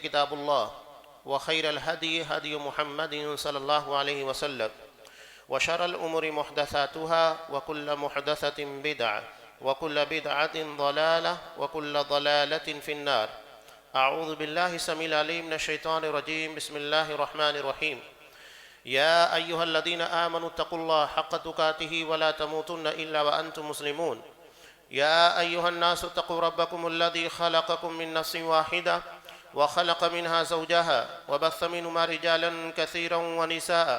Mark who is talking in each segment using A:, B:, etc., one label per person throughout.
A: كتاب الله وخير الهدي هدي محمد صلى الله عليه وسلم وشر الأمور محدثاتها وكل محدثة بدعة وكل بدعة ضلالة وكل ضلالة في النار. أعوذ بالله السميع العليم من الشيطان الرجيم. بسم الله الرحمن الرحيم. يا أيها الذين آمنوا اتقوا الله حق تقاته ولا تموتن إلا وأنتم مسلمون. يا أيها الناس اتقوا ربكم الذي خلقكم من نفس واحدة وخلق منها زوجها وبث منهما رجالا كثيرا ونساء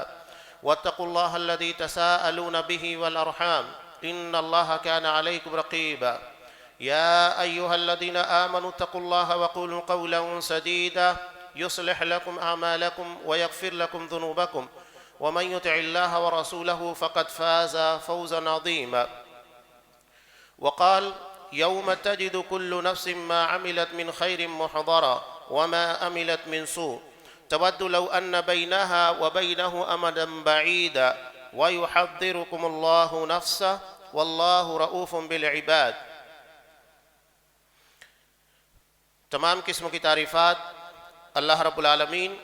A: واتقوا الله الذي تساءلون به والأرحام إن الله كان عليكم رقيبا. يا أيها الذين آمنوا اتقوا الله وقولوا قولا سديدا يصلح لكم أعمالكم ويغفر لكم ذنوبكم ومن يطع الله ورسوله فقد فاز فوزا عظيما. وقال يوم تجد كل نفس ما عملت من خير محضرا وما عملت من سوء تود لو أن بينها وبينه أمدا بعيدا ويحذركم الله نفسه والله رؤوف بالعباد. تمام قسم کی تعریفات اللہ رب العالمین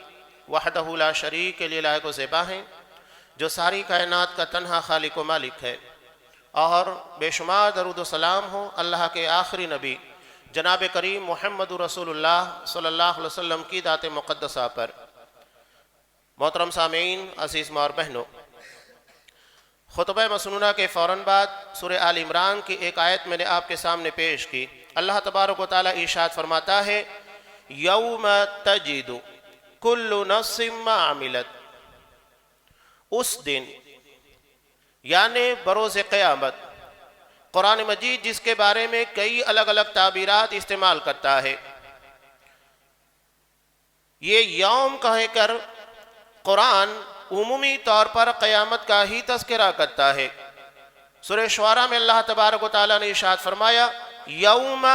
A: وحدہ لا شریک کے لیے لائق و زیبا ہیں، جو ساری کائنات کا تنہا خالق و مالک ہے، اور بے شمار درود و سلام ہو اللہ کے آخری نبی جناب کریم محمد رسول اللہ صلی اللہ علیہ وسلم کی ذات مقدسہ پر۔ محترم سامعین، عزیز ماں اور بہنوں، خطبہ مسنونہ کے فوراً بعد سورہ آل عمران کی ایک آیت میں نے آپ کے سامنے پیش کی۔ اللہ تبارک و تعالیٰ ارشاد فرماتا ہے یوم تجد کل نفس ما عملت، اس دن یعنی بروز قیامت۔ قرآن مجید جس کے بارے میں کئی الگ الگ تعبیرات استعمال کرتا ہے، یہ یوم کہہ کر قرآن عمومی طور پر قیامت کا ہی تذکرہ کرتا ہے۔ سورہ شعراء میں اللہ تبارک و تعالیٰ نے ارشاد فرمایا یوم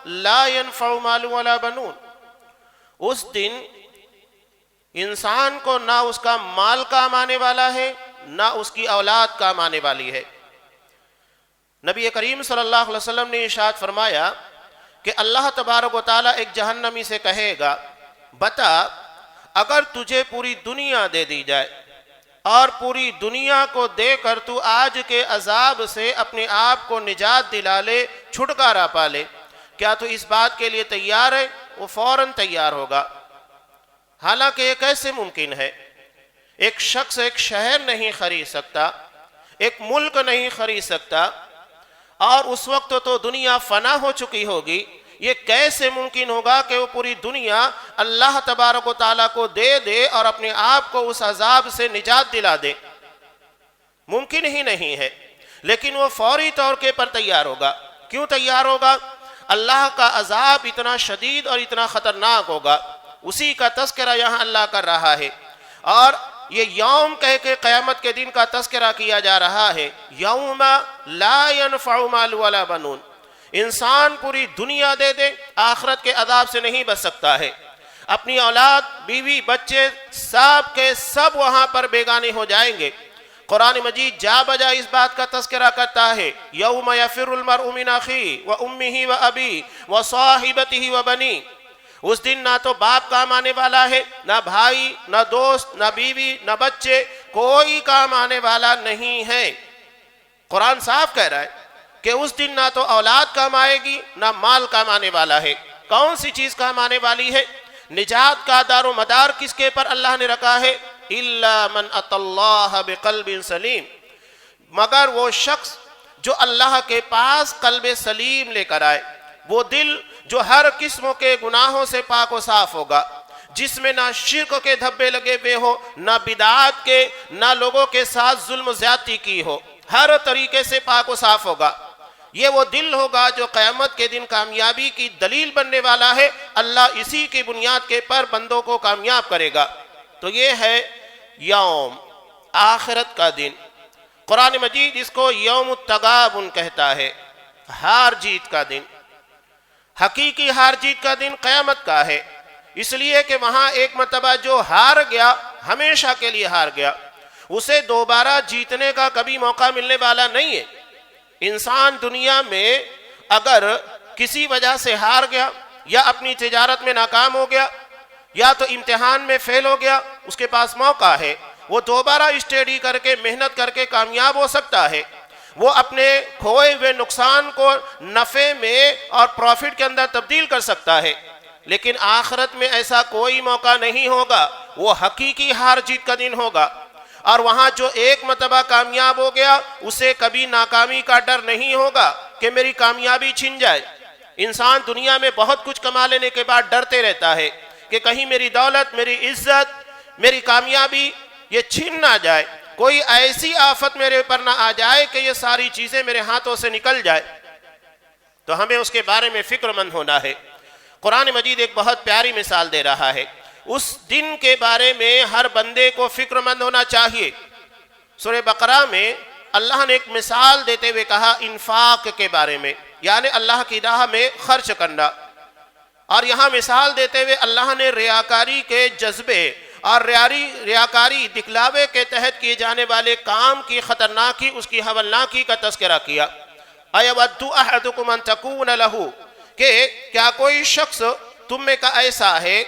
A: لا ينفع مال ولا بنون، اس دن انسان کو نہ اس کا مال کام آنے والا ہے نہ اس کی اولاد کام آنے والی ہے۔ نبی کریم صلی اللہ علیہ وسلم نے ارشاد فرمایا کہ اللہ تبارک و تعالیٰ ایک جہنمی سے کہے گا بتا اگر تجھے پوری دنیا دے دی جائے اور پوری دنیا کو دے کر تو آج کے عذاب سے اپنے آپ کو نجات دلا لے، چھٹکارا پا لے، کیا تو اس بات کے لیے تیار ہے؟ وہ فوراً تیار ہوگا۔ حالانکہ یہ کیسے ممکن ہے؟ ایک شخص ایک شہر نہیں خرید سکتا، ایک ملک نہیں خرید سکتا، اور اس وقت تو دنیا فنا ہو چکی ہوگی۔ یہ کیسے ممکن ہوگا کہ وہ پوری دنیا اللہ تبارک و تعالیٰ کو دے دے اور اپنے آپ کو اس عذاب سے نجات دلا دے؟ ممکن ہی نہیں ہے، لیکن وہ فوری طور پر تیار ہوگا۔ کیوں تیار ہوگا؟ اللہ کا عذاب اتنا شدید اور اتنا خطرناک ہوگا، اسی کا تذکرہ یہاں اللہ کر رہا ہے۔ اور یہ یوم کہہ کے قیامت کے دن کا تذکرہ کیا جا رہا ہے، یوم لا ينفع مال ولا بنون۔ انسان پوری دنیا دے دے، آخرت کے عذاب سے نہیں بچ سکتا ہے۔ اپنی اولاد، بیوی، بچے سب کے سب وہاں پر بیگانے ہو جائیں گے۔ قرآن مجید جا بجا اس بات کا تذکرہ کرتا ہے یوم یفر المرء من اخیہ وامہ وابیہ وصاحبتہ وبنیہ۔ اس دن نہ تو باپ کام آنے والا ہے، نہ بھائی، نہ دوست، نہ بیوی، نہ بچے، کوئی کام آنے والا نہیں ہے۔ قرآن صاف کہہ رہا ہے کہ اس دن نہ تو اولاد کام آئے گی نہ مال کام آنے والا ہے۔ کون سی چیز کام آنے والی ہے؟ نجات کا دار و مدار کس کے پر اللہ نے رکھا ہے؟ الا من اتى اللہ بقلب سلیم، مگر وہ شخص جو اللہ کے پاس قلب سلیم لے کر آئے، وہ دل جو ہر قسم کے گناہوں سے پاک و صاف ہوگا، جس میں نہ شرک کے دھبے لگے ہوئے ہو، نہ بدعات کے، نہ لوگوں کے ساتھ ظلم و زیادتی کی ہو، ہر طریقے سے پاک و صاف ہوگا۔ یہ وہ دل ہوگا جو قیامت کے دن کامیابی کی دلیل بننے والا ہے۔ اللہ اسی کی بنیاد کے پر بندوں کو کامیاب کرے گا۔ تو یہ ہے یوم، آخرت کا دن۔ قرآن مجید اس کو یوم التغابن کہتا ہے، ہار جیت کا دن۔ حقیقی ہار جیت کا دن قیامت کا ہے، اس لیے کہ وہاں ایک مرتبہ جو ہار گیا ہمیشہ کے لیے ہار گیا، اسے دوبارہ جیتنے کا کبھی موقع ملنے والا نہیں ہے۔ انسان دنیا میں اگر کسی وجہ سے ہار گیا یا اپنی تجارت میں ناکام ہو گیا یا تو امتحان میں فیل ہو گیا، اس کے پاس موقع ہے، وہ دوبارہ اسٹڈی کر کے محنت کر کے کامیاب ہو سکتا ہے، وہ اپنے کھوئے ہوئے نقصان کو نفع میں اور پروفٹ کے اندر تبدیل کر سکتا ہے۔ لیکن آخرت میں ایسا کوئی موقع نہیں ہوگا، وہ حقیقی ہار جیت کا دن ہوگا، اور وہاں جو ایک مرتبہ کامیاب ہو گیا اسے کبھی ناکامی کا ڈر نہیں ہوگا کہ میری کامیابی چھن جائے۔ انسان دنیا میں بہت کچھ کما لینے کے بعد ڈرتے رہتا ہے کہ کہیں میری دولت، میری عزت، میری کامیابی یہ چھن نہ جائے، کوئی ایسی آفت میرے اوپر نہ آ جائے کہ یہ ساری چیزیں میرے ہاتھوں سے نکل جائے۔ تو ہمیں اس کے بارے میں فکر مند ہونا ہے۔ قرآن مجید ایک بہت پیاری مثال دے رہا ہے، اس دن کے بارے میں ہر بندے کو فکر مند ہونا چاہیے۔ سورہ بقرہ میں اللہ نے ایک مثال دیتے ہوئے کہا انفاق کے بارے میں، یعنی اللہ کی راہ میں خرچ کرنا، اور یہاں مثال دیتے ہوئے اللہ نے ریاکاری کے جذبے اور ریاکاری دکھلاوے کے تحت کیے جانے والے کام کی خطرناکی، اس کی ہولناکی کا تذکرہ کیا۔ اَيَوَدُّ أَحَدُكُمْ أَن تَكُونَ لَهُ، کہ کیا کوئی شخص تم میں کا ایسا ہے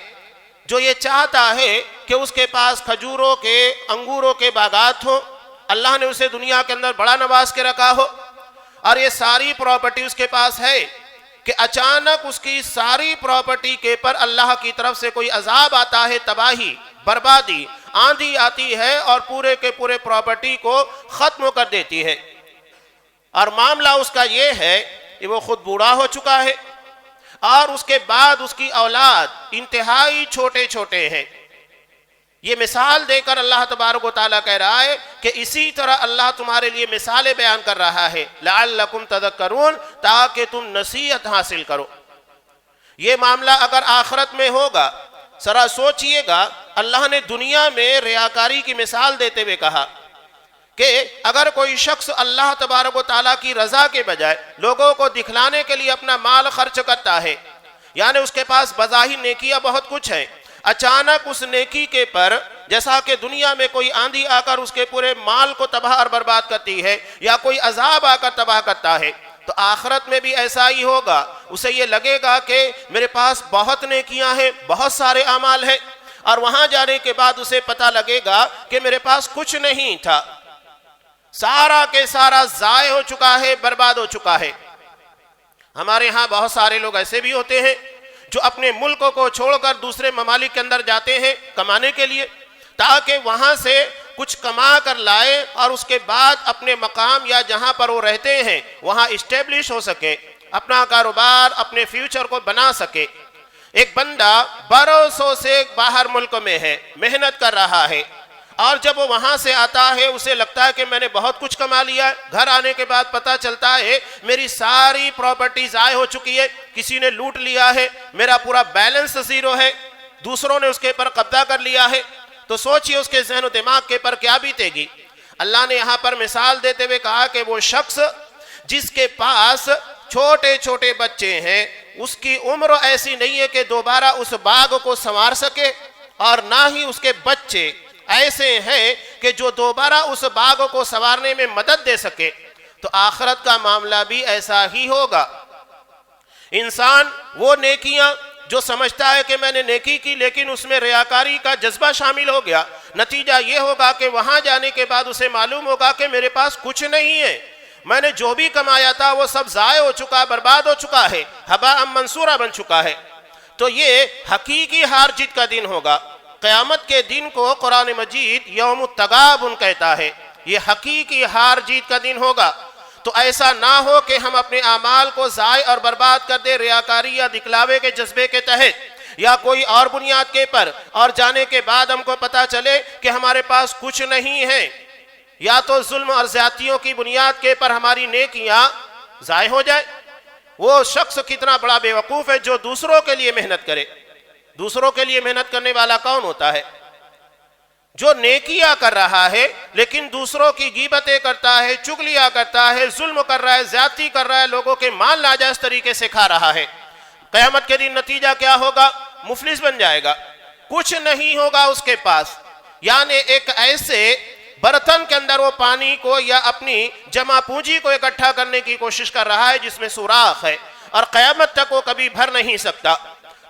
A: جو یہ چاہتا ہے کہ اس کے پاس کھجوروں کے، انگوروں کے باغات ہوں، اللہ نے اسے دنیا کے اندر بڑا نواز کے رکھا ہو، اور یہ ساری پراپرٹی اس کے پاس ہے، کہ اچانک اس کی ساری پراپرٹی کے پر اللہ کی طرف سے کوئی عذاب آتا ہے، تباہی، بربادی، آندھی آتی ہے اور پورے کے پورے پراپرٹی کو ختم کر دیتی ہے، اور معاملہ اس کا یہ ہے کہ وہ خود بوڑھا ہو چکا ہے اور اس کے بعد اس کی اولاد انتہائی چھوٹے چھوٹے ہیں۔ یہ مثال دے کر اللہ تبارک و تعالیٰ کہہ رہا ہے کہ اسی طرح اللہ تمہارے لیے مثالیں بیان کر رہا ہے لعلکم تذکرون، تاکہ تم نصیحت حاصل کرو۔ یہ معاملہ اگر آخرت میں ہوگا، ذرا سوچئے گا، اللہ نے دنیا میں ریاکاری کی مثال دیتے ہوئے کہا کہ اگر کوئی شخص اللہ تبارک و تعالیٰ کی رضا کے بجائے لوگوں کو دکھلانے کے لیے اپنا مال خرچ کرتا ہے، یعنی اس کے پاس بظاہر نیکیاں بہت کچھ ہیں، اچانک اس نیکی کے پر جیسا کہ دنیا میں کوئی آندھی آ کر اس کے پورے مال کو تباہ اور برباد کرتی ہے یا کوئی عذاب آ کر تباہ کرتا ہے، تو آخرت میں بھی ایسا ہی ہوگا۔ اسے یہ لگے گا کہ میرے پاس بہت نیکیاں ہیں، بہت سارے اعمال ہیں، اور وہاں جانے کے بعد اسے پتہ لگے گا کہ میرے پاس کچھ نہیں تھا، سارا کے سارا ضائع ہو چکا ہے، برباد ہو چکا ہے۔ ہمارے ہاں بہت سارے لوگ ایسے بھی ہوتے ہیں جو اپنے ملک کو چھوڑ کر دوسرے ممالک کے اندر جاتے ہیں کمانے کے لیے، تاکہ وہاں سے کچھ کما کر لائے اور اس کے بعد اپنے مقام یا جہاں پر وہ رہتے ہیں وہاں اسٹیبلش ہو سکے، اپنا کاروبار، اپنے فیوچر کو بنا سکے۔ ایک بندہ برسوں سے باہر ملک میں ہے، محنت کر رہا ہے، اور جب وہ وہاں سے آتا ہے اسے لگتا ہے کہ میں نے بہت کچھ کما لیا ہے، گھر آنے کے بعد پتہ چلتا ہے میری ساری پراپرٹی ضائع ہو چکی ہے، کسی نے لوٹ لیا ہے، میرا پورا بیلنس زیرو ہے، دوسروں نے اس کے پر قبضہ کر لیا ہے، تو سوچئے اس کے ذہن و دماغ کے پر کیا بیتے گی۔ اللہ نے یہاں پر مثال دیتے ہوئے کہا کہ وہ شخص جس کے پاس چھوٹے چھوٹے بچے ہیں، اس کی عمر ایسی نہیں ہے کہ دوبارہ اس باغ کو سنوار سکے، اور نہ ہی اس کے بچے ایسے ہیں کہ جو دوبارہ اس باغ کو سنوارنے میں مدد دے سکے، تو آخرت کا معاملہ بھی ایسا ہی ہوگا۔ انسان وہ نیکیاں جو سمجھتا ہے کہ میں نے نیکی کی لیکن اس میں ریاکاری کا جذبہ شامل ہو گیا، نتیجہ یہ ہوگا کہ وہاں جانے کے بعد اسے معلوم ہوگا کہ میرے پاس کچھ نہیں ہے، میں نے جو بھی کمایا تھا وہ سب ضائع ہو چکا، برباد ہو چکا ہے، ہباء منصورا بن چکا ہے۔ تو یہ حقیقی ہار جیت کا دن ہوگا۔ قیامت کے دن کو قرآن مجید یوم التغابن کہتا ہے، یہ حقیقی ہار جیت کا دن ہوگا۔ تو ایسا نہ ہو کہ ہم اپنے اعمال کو ضائع اور برباد کر دیں ریاکاری یا دکھلاوے کے جذبے کے تحت یا کوئی اور بنیاد کے پر، اور جانے کے بعد ہم کو پتہ چلے کہ ہمارے پاس کچھ نہیں ہے، یا تو ظلم اور زیادتیوں کی بنیاد کے پر ہماری نیکیاں ضائع ہو جائے۔ وہ شخص کتنا بڑا بے وقوف ہے جو دوسروں کے لیے محنت کرے۔ دوسروں کے لیے محنت کرنے والا کون ہوتا ہے؟ جو نیکیاں کر رہا ہے لیکن دوسروں کی غیبتیں کرتا ہے، چغلیاں کرتا ہے، ظلم کر رہا ہے، زیادتی کر رہا ہے، لوگوں کے مال ناجائز طریقے سے کھا رہا ہے، قیامت کے دن نتیجہ کیا ہوگا؟ مفلس بن جائے گا، کچھ نہیں ہوگا اس کے پاس۔ یعنی ایک ایسے برتن کے اندر وہ پانی کو یا اپنی جمع پونجی کو اکٹھا کرنے کی کوشش کر رہا ہے جس میں سوراخ ہے، اور قیامت تک وہ کبھی بھر نہیں سکتا۔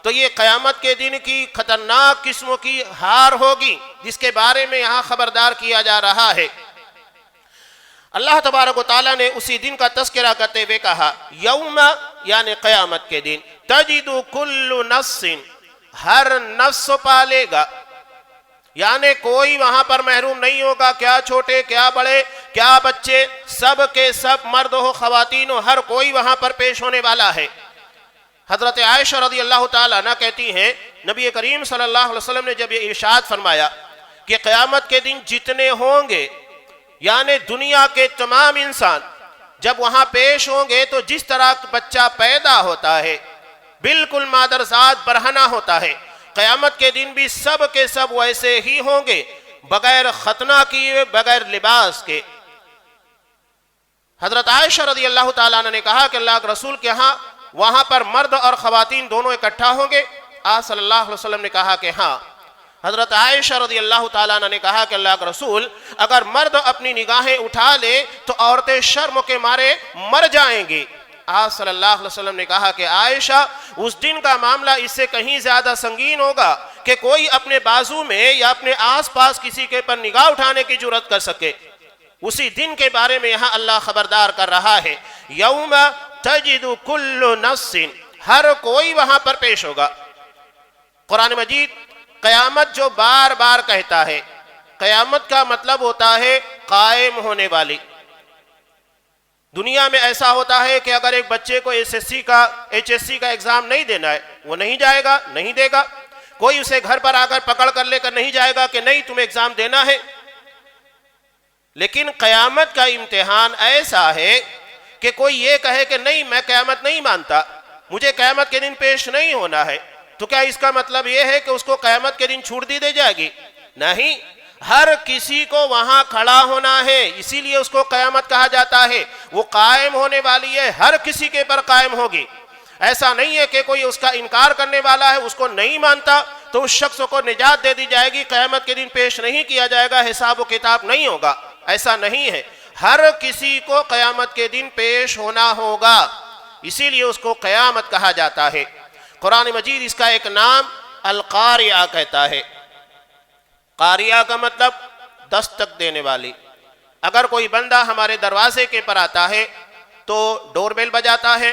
A: تو یہ قیامت کے دن کی خطرناک قسموں کی ہار ہوگی جس کے بارے میں یہاں خبردار کیا جا رہا ہے۔ اللہ تبارک و تعالیٰ نے اسی دن کا تذکرہ کرتے ہوئے کہا یوم یعنی قیامت کے دن تجد کل نفس ہر نفس پالے گا، یعنی کوئی وہاں پر محروم نہیں ہوگا، کیا چھوٹے کیا بڑے کیا بچے، سب کے سب مرد ہو خواتین ہو، ہر کوئی وہاں پر پیش ہونے والا ہے۔ حضرت عائشہ رضی اللہ تعالیٰ عنہ کہتی ہیں نبی کریم صلی اللہ علیہ وسلم نے جب یہ ارشاد فرمایا کہ قیامت کے دن جتنے ہوں گے یعنی دنیا کے تمام انسان جب وہاں پیش ہوں گے تو جس طرح بچہ پیدا ہوتا ہے بالکل مادرزاد برہنہ ہوتا ہے، قیامت کے دن بھی سب کے سب ویسے ہی ہوں گے، بغیر ختنہ کیے، بغیر لباس کے۔ حضرت عائشہ رضی اللہ تعالیٰ عنہ نے کہا کہ اللہ کے رسول کے ہاں وہاں پر مرد اور خواتین دونوں اکٹھا ہوں گے؟ آپ صلی اللہ علیہ وسلم نے کہا کہ ہاں۔ حضرت عائشہ رضی اللہ تعالیٰ عنہ نے کہا کہ اللہ کے رسول اگر مرد اپنی نگاہیں اٹھا لے تو عورتیں شرم کے مارے مر جائیں گی۔ آپ صلی اللہ علیہ وسلم نے کہا کہ عائشہ اس دن کا معاملہ اس سے کہیں زیادہ سنگین ہوگا کہ کوئی اپنے بازو میں یا اپنے آس پاس کسی کے پر نگاہ اٹھانے کی جرات کر سکے۔ اسی دن کے بارے میں یہاں اللہ خبردار کر رہا ہے یوم تجد کل نفس، ہر کوئی وہاں پر پیش ہوگا۔ قرآن مجید قیامت جو بار بار کہتا ہے، قیامت کا مطلب ہوتا ہے قائم ہونے والی۔ دنیا میں ایسا ہوتا ہے کہ اگر ایک بچے کو ایچ ایس سی کا ایگزام نہیں دینا ہے وہ نہیں جائے گا، نہیں دے گا، کوئی اسے گھر پر آ کر پکڑ کر لے کر نہیں جائے گا کہ نہیں تمہیں ایگزام دینا ہے۔ لیکن قیامت کا امتحان ایسا ہے کہ کوئی یہ کہے کہ نہیں میں قیامت نہیں مانتا، مجھے قیامت کے دن پیش نہیں ہونا ہے، تو کیا اس کا مطلب یہ ہے کہ اس کو قیامت کے دن چھوٹ دی جائے گی؟ نہیں، ہر کسی کو وہاں کھڑا ہونا ہے، اسی لیے اس کو قیامت کہا جاتا ہے۔ وہ قائم ہونے والی ہے، ہر کسی کے پر قائم ہوگی۔ ایسا نہیں ہے کہ کوئی اس کا انکار کرنے والا ہے، اس کو نہیں مانتا تو اس شخص کو نجات دے دی جائے گی، قیامت کے دن پیش نہیں کیا جائے گا، حساب و کتاب نہیں ہوگا، ایسا نہیں ہے۔ ہر کسی کو قیامت کے دن پیش ہونا ہوگا، اسی لیے اس کو قیامت کہا جاتا ہے۔ قرآن مجید اس کا ایک نام القاریہ کہتا ہے۔ قاریہ کا مطلب دستک دینے والی۔ اگر کوئی بندہ ہمارے دروازے کے پر آتا ہے تو ڈور بیل بجاتا ہے،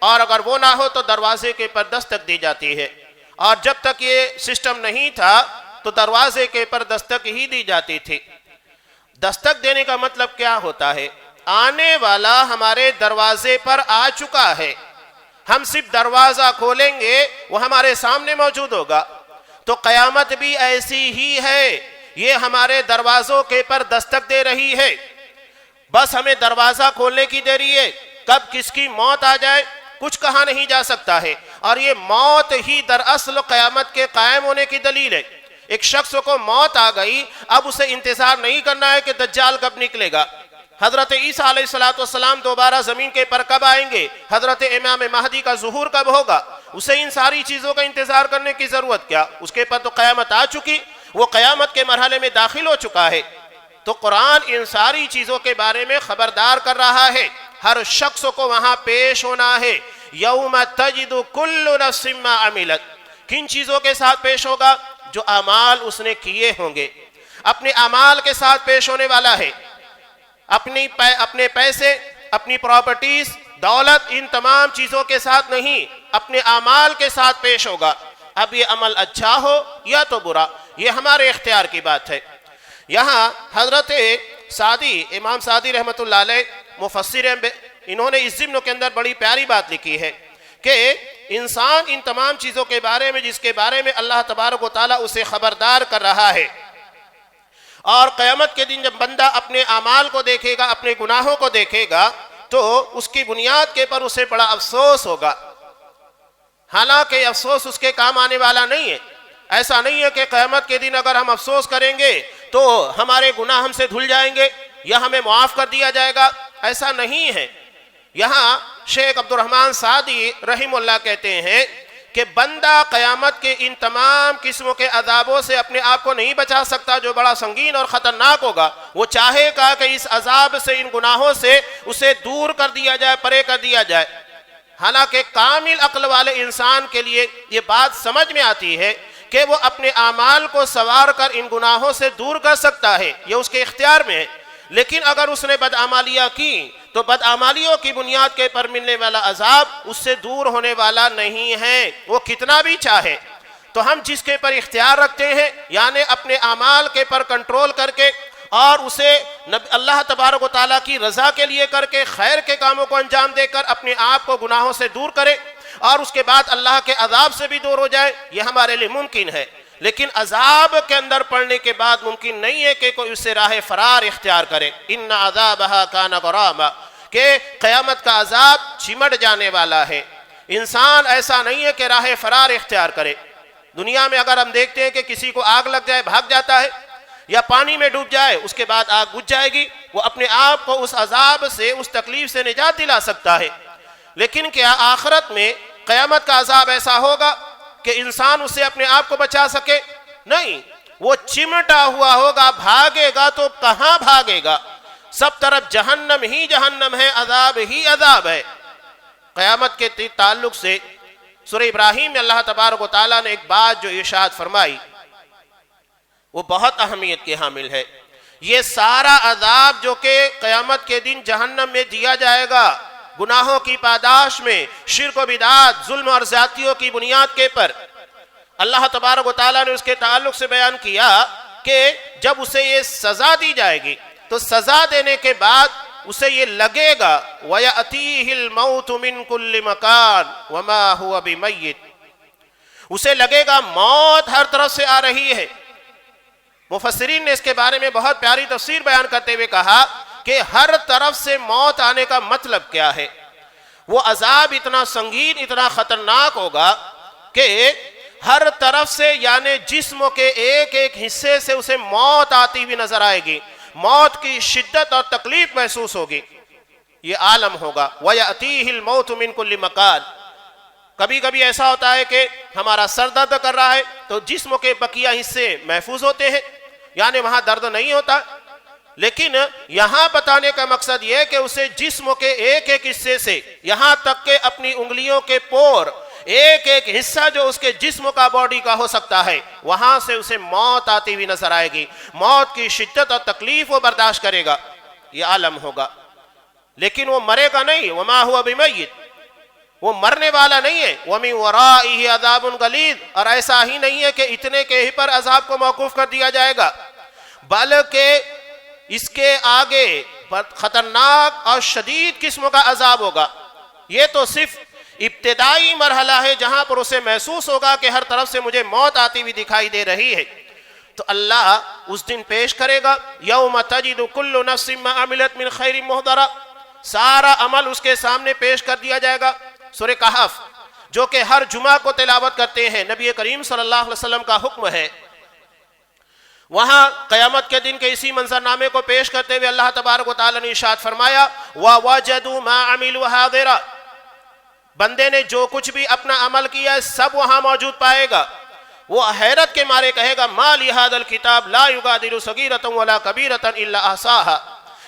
A: اور اگر وہ نہ ہو تو دروازے کے پر دستک دی جاتی ہے، اور جب تک یہ سسٹم نہیں تھا تو دروازے کے پر دستک ہی دی جاتی تھی۔ دستک دینے کا مطلب کیا ہوتا ہے؟ آنے والا ہمارے دروازے پر آ چکا ہے، ہم صرف دروازہ کھولیں گے وہ ہمارے سامنے موجود ہوگا۔ تو قیامت بھی ایسی ہی ہے، یہ ہمارے دروازوں کے پر دستک دے رہی ہے، بس ہمیں دروازہ کھولنے کی دیری ہے۔ کب کس کی موت آ جائے کچھ کہا نہیں جا سکتا ہے، اور یہ موت ہی دراصل قیامت کے قائم ہونے کی دلیل ہے۔ ایک شخص کو موت آ گئی، اب اسے انتظار نہیں کرنا ہے کہ دجال کب نکلے گا، حضرت عیسیٰ علیہ السلام دوبارہ زمین کے پر کب آئیں گے، حضرت امام مہدی کا ظہور کب ہوگا، اسے ان ساری چیزوں کا انتظار کرنے کی ضرورت کیا؟ اس کے پر تو قیامت آ چکی، وہ قیامت کے مرحلے میں داخل ہو چکا ہے۔ تو قرآن ان ساری چیزوں کے بارے میں خبردار کر رہا ہے، ہر شخص کو وہاں پیش ہونا ہے۔ یوم تجد کل نفس ما عملت، کن چیزوں کے ساتھ پیش ہوگا؟ جو اعمال اس نے کیے ہوں گے، اپنے اعمال کے ساتھ پیش ہونے والا ہے۔ اپنے پیسے، اپنی پراپرٹیز، دولت، ان تمام چیزوں کے ساتھ نہیں، اپنے اعمال کے ساتھ پیش ہوگا۔ اب یہ عمل اچھا ہو یا تو برا، یہ ہمارے اختیار کی بات ہے۔ یہاں حضرت سعدی، امام سعدی رحمۃ اللہ علیہ مفسر ہیں، انہوں نے اس ضمن کے اندر بڑی پیاری بات لکھی ہے کہ انسان ان تمام چیزوں کے بارے میں جس کے بارے میں اللہ تبارک و تعالیٰ اسے خبردار کر رہا ہے، اور قیامت کے دن جب بندہ اپنے اعمال کو دیکھے گا، اپنے گناہوں کو دیکھے گا، تو اس کی بنیاد کے پر اسے بڑا افسوس ہوگا۔ حالانکہ افسوس اس کے کام آنے والا نہیں ہے۔ ایسا نہیں ہے کہ قیامت کے دن اگر ہم افسوس کریں گے تو ہمارے گناہ ہم سے دھل جائیں گے یا ہمیں معاف کر دیا جائے گا، ایسا نہیں ہے۔ یہاں شیخ عبد الرحمن سعدی رحم اللہ کہتے ہیں کہ بندہ قیامت کے ان تمام قسموں کے عذابوں سے اپنے آپ کو نہیں بچا سکتا جو بڑا سنگین اور خطرناک ہوگا۔ وہ چاہے گا کہ اس عذاب سے، ان گناہوں سے اسے دور کر دیا جائے، پرے کر دیا جائے، حالانکہ کامل عقل والے انسان کے لیے یہ بات سمجھ میں آتی ہے کہ وہ اپنے اعمال کو سنوار کر ان گناہوں سے دور کر سکتا ہے، یہ اس کے اختیار میں ہے۔ لیکن اگر اس نے بدعمالیاں کی تو بدعمالیوں کی بنیاد کے پر ملنے والا عذاب اس سے دور ہونے والا نہیں ہے، وہ کتنا بھی چاہے۔ تو ہم جس کے پر اختیار رکھتے ہیں، یعنی اپنے اعمال کے پر کنٹرول کر کے اور اسے اللہ تبارک و تعالیٰ کی رضا کے لیے کر کے خیر کے کاموں کو انجام دے کر اپنے آپ کو گناہوں سے دور کرے اور اس کے بعد اللہ کے عذاب سے بھی دور ہو جائے، یہ ہمارے لیے ممکن ہے۔ لیکن عذاب کے اندر پڑنے کے بعد ممکن نہیں ہے کہ کوئی اس سے راہ فرار اختیار کرے۔ ان عذابها کان غراما، کہ قیامت کا عذاب چمٹ جانے والا ہے۔ انسان ایسا نہیں ہے کہ راہ فرار اختیار کرے۔ دنیا میں اگر ہم دیکھتے ہیں کہ کسی کو آگ لگ جائے بھاگ جاتا ہے، یا پانی میں ڈوب جائے اس کے بعد آگ بجھ جائے گی، وہ اپنے آپ کو اس عذاب سے، اس تکلیف سے نجات دلا سکتا ہے۔ لیکن کیا آخرت میں قیامت کا عذاب ایسا ہوگا کہ انسان اسے اپنے آپ کو بچا سکے؟ نہیں، وہ چمٹا ہوا ہوگا، بھاگے گا تو کہاں بھاگے گا؟ سب طرف جہنم ہی جہنم ہے، عذاب ہی عذاب ہے۔ قیامت کے تعلق سے سورہ ابراہیم میں اللہ تبارک و تعالیٰ نے ایک بات جو ارشاد فرمائی وہ بہت اہمیت کی حامل ہے۔ یہ سارا عذاب جو کہ قیامت کے دن جہنم میں دیا جائے گا، گناہوں کی پاداش میں، شرک و بدعات، ظلم اور زیادتیوں کی بنیاد کے پر، اللہ تبارک و تعالیٰ نے اس کے تعلق سے بیان کیا کہ جب اسے یہ سزا دی جائے گی تو سزا دینے کے بعد اسے یہ لگے گا وَيَأْتِيهِ الْمَوْتُ مِنْ كُلِّ مَكَانٍ وَمَا هُوَ بِمَيِّتٍ، اسے لگے گا موت ہر طرف سے آ رہی ہے۔ مفسرین نے اس کے بارے میں بہت پیاری تفسیر بیان کرتے ہوئے کہا کہ ہر طرف سے موت آنے کا مطلب کیا ہے؟ وہ عذاب اتنا سنگین، اتنا خطرناک ہوگا کہ ہر طرف سے، یعنی جسم کے ایک ایک حصے سے اسے موت آتی ہوئی نظر آئے گی، موت کی شدت اور تکلیف محسوس ہوگی، یہ عالم ہوگا۔ وَيَأْتِيهِ الْمَوْتُ مِنْ كُلِّ مَكَانٍ۔ کبھی کبھی ایسا ہوتا ہے کہ ہمارا سر درد کر رہا ہے تو جسم کے بقیہ حصے محفوظ ہوتے ہیں، یعنی وہاں درد نہیں ہوتا، لیکن یہاں بتانے کا مقصد یہ ہے کہ اسے جسم کے ایک ایک حصے سے، یہاں تک کہ اپنی انگلیوں کے پور، ایک ایک حصہ جو اس کے جسم کا، باڈی کا ہو سکتا ہے، وہاں سے اسے موت آتی ہوئی نظر آئے گی، موت کی شدت اور تکلیف وہ برداشت کرے گا، یہ عالم ہوگا۔ لیکن وہ مرے گا نہیں، وما هو بمیت، وہ مرنے والا نہیں ہے۔ وَمِن وَرَائِهِ عَذَابٌ غَلِيظٌ، اور ایسا ہی نہیں ہے کہ اتنے کے ہی پر عذاب کو موقوف کر دیا جائے گا، بلکہ اس کے آگے خطرناک اور شدید قسم کا عذاب ہوگا۔ یہ تو صرف ابتدائی مرحلہ ہے جہاں پر اسے محسوس ہوگا کہ ہر طرف سے مجھے موت آتی ہوئی دکھائی دے رہی ہے۔ تو اللہ اس دن پیش کرے گا یوم تجد کل نفس ما عملت من خیر محضرا، سارا عمل اس کے سامنے پیش کر دیا جائے گا۔ سورہ کہف جو کہ ہر جمعہ کو تلاوت کرتے ہیں، نبی کریم صلی اللہ علیہ وسلم کا حکم ہے، وہاں قیامت کے دن کے اسی منظرنامے کو پیش کرتے ہوئے اللہ تبارک و تعالی نے ارشاد فرمایا وَوَجَدُوا مَا عَمِلُوا حَاضِرًا، بندے نے جو کچھ بھی اپنا عمل کیا ہے سب وہاں موجود پائے گا۔ وہ حیرت کے مارے کہے گا مَا لِهَذَا الْكِتَابِ لَا يُغَادِرُ صَغِيرَةً وَلَا كَبِيرَةً إِلَّا أَحْصَاهَا،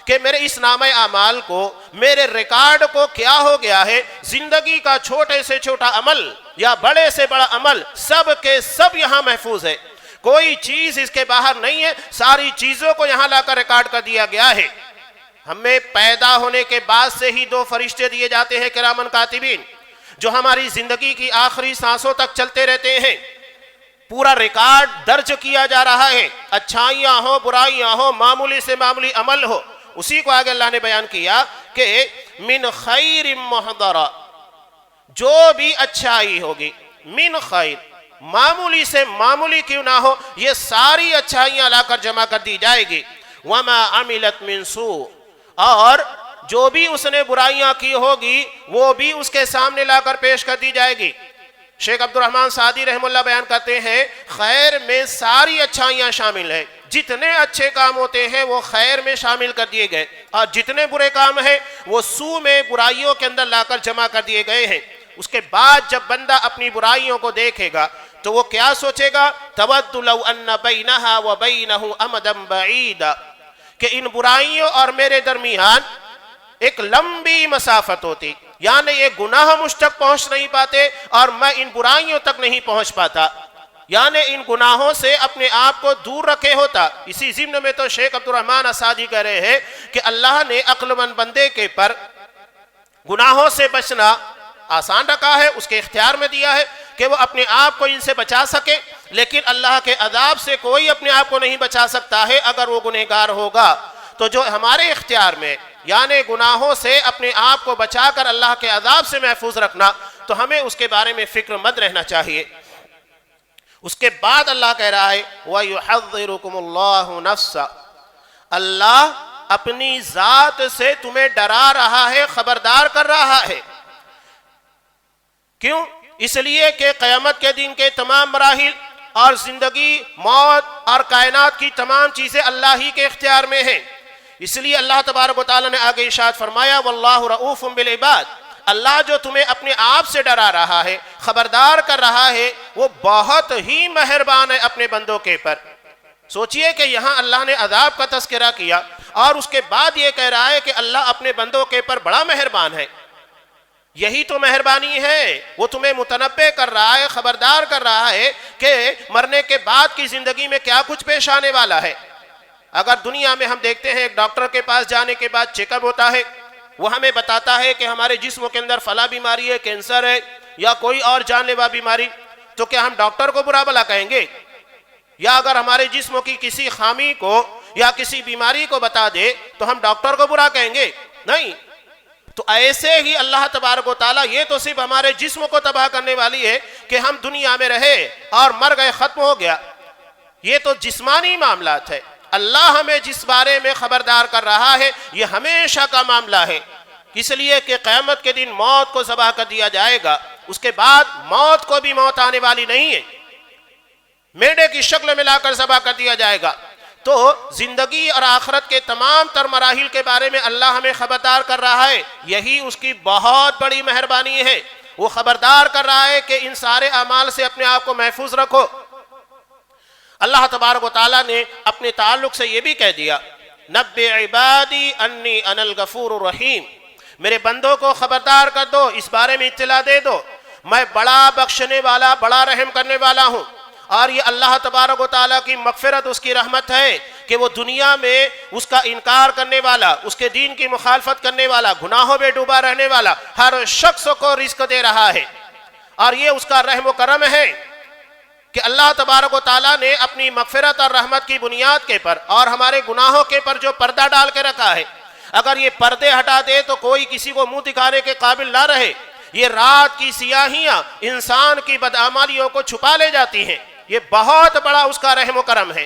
A: کہ میرے اس نامہ اعمال کو، میرے ریکارڈ کو کیا ہو گیا ہے، زندگی کا چھوٹے سے چھوٹا عمل یا بڑے سے بڑا عمل سب کے سب یہاں محفوظ ہے، کوئی چیز اس کے باہر نہیں ہے، ساری چیزوں کو یہاں لا کر ریکارڈ کر دیا گیا ہے۔ ہمیں پیدا ہونے کے بعد سے ہی 2 فرشتے دیے جاتے ہیں کرامن کاتبین، جو ہماری زندگی کی آخری سانسوں تک چلتے رہتے ہیں، پورا ریکارڈ درج کیا جا رہا ہے، اچھائیاں ہو، برائیاں ہو، معمولی سے معمولی عمل ہو۔ اسی کو آگے اللہ نے بیان کیا کہ من خیر محضرہ، جو بھی اچھائی ہوگی، من خیر، معمولی سے معمولی کیوں نہ ہو، یہ ساری اچھائیاں لا کر جمع کر دی جائے گی۔ وما عملت من سوء، اور جو بھی اس نے برائیاں کی ہوگی وہ بھی اس کے سامنے لا کر پیش کر دی جائے گی۔ شیخ عبد الرحمن سعدی رحم اللہ بیان کرتے ہیں خیر میں ساری اچھائیاں شامل ہیں، جتنے اچھے کام ہوتے ہیں وہ خیر میں شامل کر دیے گئے، اور جتنے برے کام ہیں وہ سوء میں، برائیوں کے اندر لا کر جمع کر دیے گئے ہیں۔ اس کے بعد جب بندہ اپنی برائیوں کو دیکھے گا تو وہ کیا سوچے گا؟ تود لو ان بینہا و بینہ امدا بعیدا، کہ ان برائیوں اور میرے درمیان ایک لمبی مسافت ہوتی، یعنی یہ گناہ مجھ تک پہنچ نہیں پاتے اور میں ان برائیوں تک نہیں پہنچ پاتا، یعنی ان گناہوں سے اپنے آپ کو دور رکھے ہوتا۔ اسی ضمن میں تو شیخ عبد الرحمن اسادی کہہ رہے ہیں کہ اللہ نے عقل مند بندے کے پر گناہوں سے بچنا آسان رکھا ہے، اس کے اختیار میں دیا ہے کہ وہ اپنے آپ کو ان سے بچا سکے، لیکن اللہ کے عذاب سے کوئی اپنے آپ کو نہیں بچا سکتا ہے اگر وہ گنہگار ہوگا۔ تو جو ہمارے اختیار میں یعنی گناہوں سے اپنے آپ کو بچا کر اللہ کے عذاب سے محفوظ رکھنا، تو ہمیں اس کے بارے میں فکر مند رہنا چاہیے۔ اس کے بعد اللہ کہہ رہا ہے وَيُحَذِّرُكُمُ اللَّهُ نَفْسَ، اللہ اپنی ذات سے تمہیں ڈرا رہا ہے، خبردار کر رہا ہے۔ کیوں؟ اس لیے کہ قیامت کے دن کے تمام مراحل اور زندگی، موت اور کائنات کی تمام چیزیں اللہ ہی کے اختیار میں ہیں۔ اس لیے اللہ تبارک و تعالیٰ نے آگے ارشاد فرمایا وَاللَّهُ رَؤُوفٌ بِالْعِبَادِ، اللہ جو تمہیں اپنے آپ سے ڈرا رہا ہے، خبردار کر رہا ہے، وہ بہت ہی مہربان ہے اپنے بندوں کے پر۔ سوچئے کہ یہاں اللہ نے عذاب کا تذکرہ کیا اور اس کے بعد یہ کہہ رہا ہے کہ اللہ اپنے بندوں کے پر بڑا مہربان ہے۔ یہی تو مہربانی ہے، وہ تمہیں متنبع کر رہا ہے، خبردار کر رہا ہے کہ مرنے کے بعد کی زندگی میں کیا کچھ پیش آنے والا ہے۔ اگر دنیا میں ہم دیکھتے ہیں ایک ڈاکٹر کے پاس جانے کے بعد چیک اپ ہوتا ہے، وہ ہمیں بتاتا ہے کہ ہمارے جسم کے اندر فلاں بیماری ہے، کینسر ہے یا کوئی اور جان لیوا بیماری، تو کیا ہم ڈاکٹر کو برا بھلا کہیں گے؟ یا اگر ہمارے جسم کی کسی خامی کو یا کسی بیماری کو بتا دے تو ہم ڈاکٹر کو برا کہیں گے؟ نہیں۔ تو ایسے ہی اللہ تبارک و تعالیٰ یہ تو صرف ہمارے جسم کو تباہ کرنے والی ہے کہ ہم دنیا میں رہے اور مر گئے، ختم ہو گیا، یہ تو جسمانی معاملات ہے۔ اللہ ہمیں جس بارے میں خبردار کر رہا ہے یہ ہمیشہ کا معاملہ ہے، اس لیے کہ قیامت کے دن موت کو ذبح کر دیا جائے گا، اس کے بعد موت کو بھی موت آنے والی نہیں ہے، میڈے کی شکل میں لا کر ذبح کر دیا جائے گا۔ تو زندگی اور آخرت کے تمام تر مراحل کے بارے میں اللہ ہمیں خبردار کر رہا ہے، یہی اس کی بہت بڑی مہربانی ہے۔ وہ خبردار کر رہا ہے کہ ان سارے اعمال سے اپنے آپ کو محفوظ رکھو۔ اللہ تبارک و تعالیٰ نے اپنے تعلق سے یہ بھی کہہ دیا نبئ عبادی انی انا الغفور الرحیم، میرے بندوں کو خبردار کر دو، اس بارے میں اطلاع دے دو، میں بڑا بخشنے والا، بڑا رحم کرنے والا ہوں۔ اور یہ اللہ تبارک و تعالیٰ کی مغفرت، اس کی رحمت ہے کہ وہ دنیا میں اس کا انکار کرنے والا، اس کے دین کی مخالفت کرنے والا، گناہوں میں ڈوبا رہنے والا ہر شخص کو رزق دے رہا ہے، اور یہ اس کا رحم و کرم ہے کہ اللہ تبارک و تعالیٰ نے اپنی مغفرت اور رحمت کی بنیاد کے پر اور ہمارے گناہوں کے پر جو پردہ ڈال کے رکھا ہے، اگر یہ پردے ہٹا دے تو کوئی کسی کو منہ دکھانے کے قابل نہ رہے۔ یہ رات کی سیاہیاں انسان کی بدعمالیوں کو چھپا لے جاتی ہیں، یہ بہت بڑا اس کا رحم و کرم ہے۔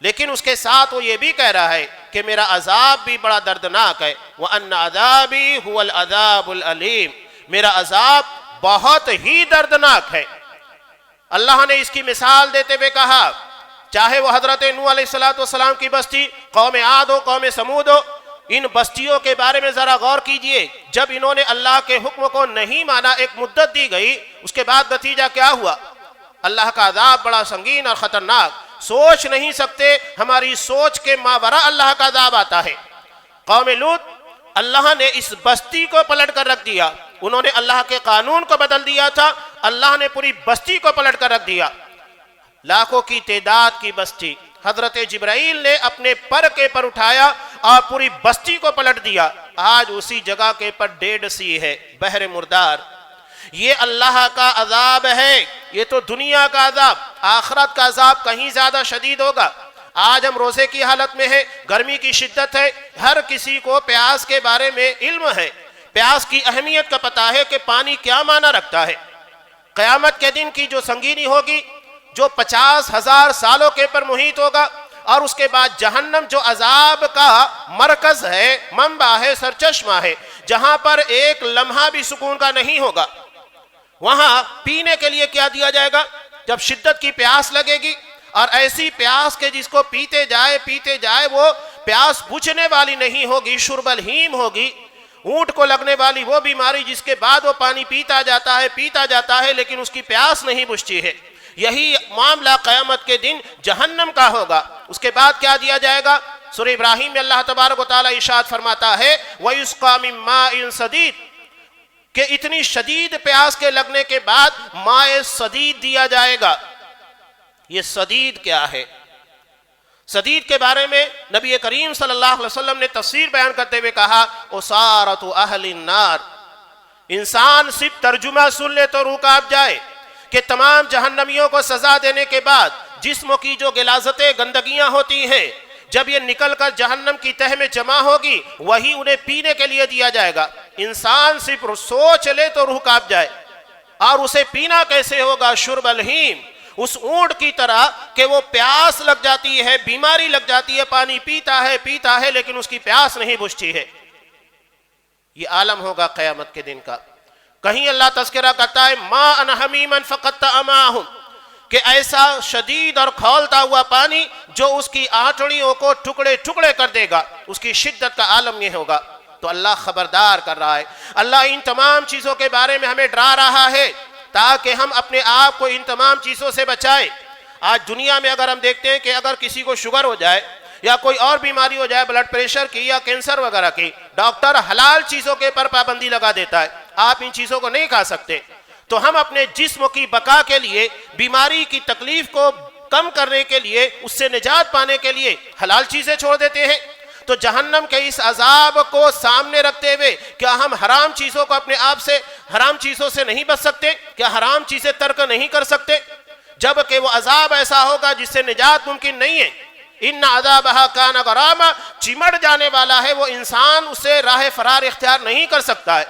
A: لیکن اس کے ساتھ وہ یہ بھی کہہ رہا ہے کہ میرا عذاب بھی بڑا دردناک ہے، وَأَنَّ عَذَابِي هُوَ الْعَذَابُ الْأَلِيمُ، میرا عذاب بہت ہی دردناک ہے۔ اللہ نے اس کی مثال دیتے ہوئے کہا، چاہے وہ حضرت نوح علیہ السلام کی بستی، قوم عاد ہو، قوم سمود ہو، ان بستیوں کے بارے میں ذرا غور کیجئے۔ جب انہوں نے اللہ کے حکم کو نہیں مانا، ایک مدت دی گئی، اس کے بعد نتیجہ کیا ہوا؟ اللہ کا عذاب بڑا سنگین اور خطرناک، سوچ نہیں سکتے، ہماری سوچ کے ماوراء اللہ کا عذاب آتا ہے۔ قوم لوط، اللہ نے اس بستی کو پلٹ کر رکھ دیا، انہوں نے اللہ کے قانون کو بدل دیا تھا، اللہ نے پوری بستی کو پلٹ کر رکھ دیا۔ لاکھوں کی تعداد کی بستی، حضرت جبرائیل نے اپنے پر کے پر اٹھایا اور پوری بستی کو پلٹ دیا۔ آج اسی جگہ کے پر ڈیڈ سی ہے، بحر مردار۔ یہ اللہ کا عذاب ہے، یہ تو دنیا کا عذاب، آخرت کا عذاب کہیں زیادہ شدید ہوگا۔ آج ہم روزے کی حالت میں ہیں، گرمی کی شدت ہے، ہر کسی کو پیاس کے بارے میں علم ہے، پیاس کی اہمیت کا پتہ ہے کہ پانی کیا معنی رکھتا ہے۔ قیامت کے دن کی جو سنگینی ہوگی، جو 50,000 سالوں کے پر محیط ہوگا، اور اس کے بعد جہنم جو عذاب کا مرکز ہے، منبع ہے، سرچشمہ ہے، جہاں پر ایک لمحہ بھی سکون کا نہیں ہوگا۔ وہاں پینے کے لیے کیا دیا جائے گا؟ جب شدت کی پیاس لگے گی، اور ایسی پیاس کہ جس کو پیتے جائے وہ پیاس بجھنے والی نہیں ہوگی، شرب الہیم ہوگی، اونٹ کو لگنے والی وہ بیماری جس کے بعد وہ پانی پیتا جاتا ہے لیکن اس کی پیاس نہیں بجھتی ہے۔ یہی معاملہ قیامت کے دن جہنم کا ہوگا۔ اس کے بعد کیا دیا جائے گا؟ سورہ ابراہیم میں اللہ تبارک و تعالیٰ ارشاد فرماتا ہے وَيُسْقَى مِن مَّاءٍ صَدِيدٍ، کہ اتنی شدید پیاس کے لگنے کے بعد مائے صدید دیا جائے گا۔ یہ صدید کیا ہے؟ صدید کے بارے میں نبی کریم صلی اللہ علیہ وسلم نے تفسیر بیان کرتے ہوئے کہا اسارت اہل النار۔ انسان صرف ترجمہ سن لے تو روح کانپ جائے کہ تمام جہنمیوں کو سزا دینے کے بعد جسموں کی جو غلاظتیں گندگیاں ہوتی ہیں جب یہ نکل کر جہنم کی تہ میں جمع ہوگی وہی انہیں پینے کے لیے دیا جائے گا۔ انسان صرف سوچ لے تو روح کانپ جائے، اور اسے پینا کیسے ہوگا؟ شرب الہیم، اس اونٹ کی طرح کہ وہ پیاس لگ جاتی ہے، بیماری لگ جاتی ہے، پانی پیتا ہے لیکن اس کی پیاس نہیں بجھتی ہے۔ یہ عالم ہوگا قیامت کے دن کا۔ کہیں اللہ تذکرہ کرتا ہے ما ان حمیما فقط اماہم، کہ ایسا شدید اور کھولتا ہوا پانی جو اس کی آنتڑیوں کو ٹکڑے ٹکڑے کر دے گا، اس کی شدت کا عالم یہ ہوگا۔ تو اللہ خبردار کر رہا ہے، اللہ ان تمام چیزوں کے بارے میں ہمیں ڈرا رہا ہے تاکہ ہم اپنے آپ کو ان تمام چیزوں سے بچائیں۔ آج دنیا میں اگر ہم دیکھتے ہیں کہ اگر کسی کو شوگر ہو جائے یا کوئی اور بیماری ہو جائے، بلڈ پریشر کی یا کینسر وغیرہ کی، ڈاکٹر حلال چیزوں کے پر پابندی لگا دیتا ہے، آپ ان چیزوں کو نہیں کھا سکتے۔ تو ہم اپنے جسم کی بقا کے لیے، بیماری کی تکلیف کو کم کرنے کے لیے، اس سے نجات پانے کے لیے حلال چیزیں چھوڑ دیتے ہیں۔ تو جہنم کے اس عذاب کو سامنے رکھتے ہوئے کیا ہم حرام چیزوں کو اپنے آپ سے، حرام چیزوں سے نہیں بچ سکتے؟ کیا حرام چیزیں ترک نہیں کر سکتے؟ جبکہ وہ عذاب ایسا ہوگا جس سے نجات ممکن نہیں ہے۔ ان عذابها کان غراما، چمٹ جانے والا ہے وہ انسان، اسے راہ فرار اختیار نہیں کر سکتا ہے۔